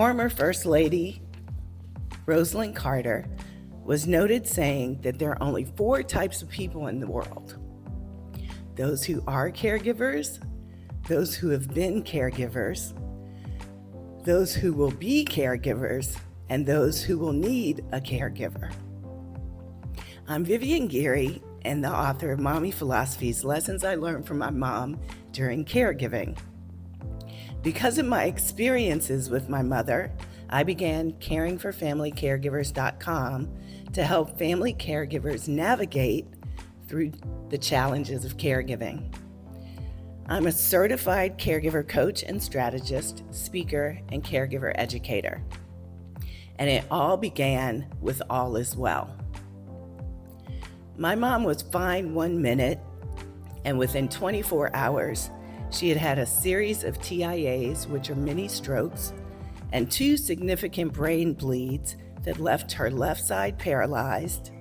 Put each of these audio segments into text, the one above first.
Former First Lady Rosalind Carter was noted saying that there are only 4 types of people in the world: those who are caregivers, those who have been caregivers, those who will be caregivers, and those who will need a caregiver. I'm Vivian Geary and the author of Mommy Philosophies, Lessons I Learned from My Mom During Caregiving. Because of my experiences with my mother, I began caringforfamilycaregivers.com to help family caregivers navigate through the challenges of caregiving. I'm a certified caregiver coach and strategist, speaker, and caregiver educator. And it all began with All Is Well. My mom was fine 1 minute, and within 24 hours, she had had a series of TIAs, which are mini strokes, and 2 significant brain bleeds that left her left side paralyzed,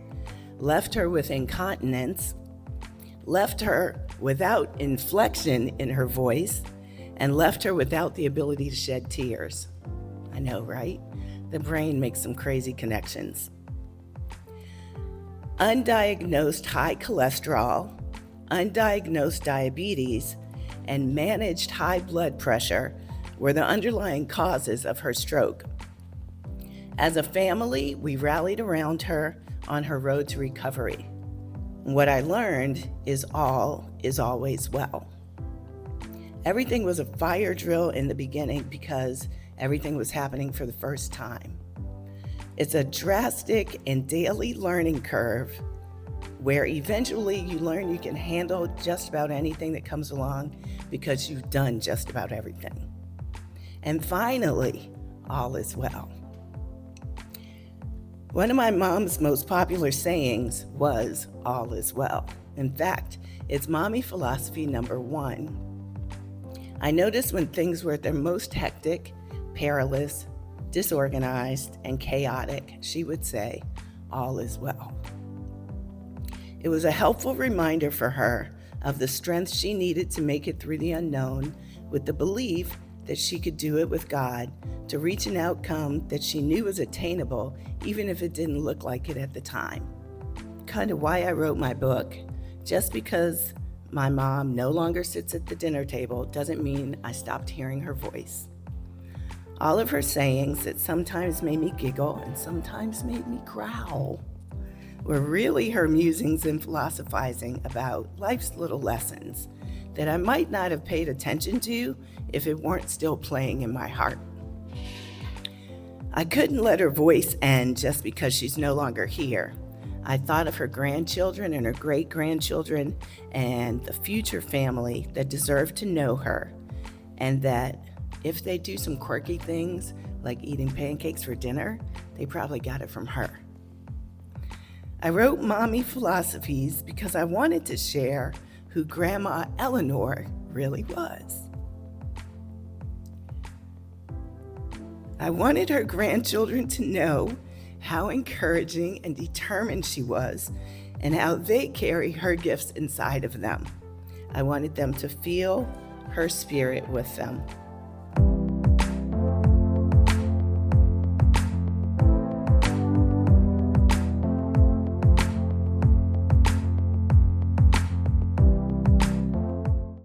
left her with incontinence, left her without inflection in her voice, and left her without the ability to shed tears. I know, right? The brain makes some crazy connections. Undiagnosed high cholesterol, undiagnosed diabetes, and managed high blood pressure were the underlying causes of her stroke. As a family, we rallied around her on her road to recovery. What I learned is all is always well. Everything was a fire drill in the beginning because everything was happening for the first time. It's a drastic and daily learning curve where eventually you learn you can handle just about anything that comes along because you've done just about everything. And finally, all is well. One of my mom's most popular sayings was, all is well. In fact, it's Mommy Philosophy number 1. I noticed when things were at their most hectic, perilous, disorganized, and chaotic, she would say, all is well. It was a helpful reminder for her of the strength she needed to make it through the unknown, with the belief that she could do it with God to reach an outcome that she knew was attainable, even if it didn't look like it at the time. Kind of why I wrote my book. Just because my mom no longer sits at the dinner table doesn't mean I stopped hearing her voice. All of her sayings that sometimes made me giggle and sometimes made me growl were really her musings and philosophizing about life's little lessons that I might not have paid attention to if it weren't still playing in my heart. I couldn't let her voice end just because she's no longer here. I thought of her grandchildren and her great-grandchildren and the future family that deserve to know her, and that if they do some quirky things like eating pancakes for dinner, they probably got it from her. I wrote Mommy Philosophies because I wanted to share who Grandma Eleanor really was. I wanted her grandchildren to know how encouraging and determined she was and how they carry her gifts inside of them. I wanted them to feel her spirit with them.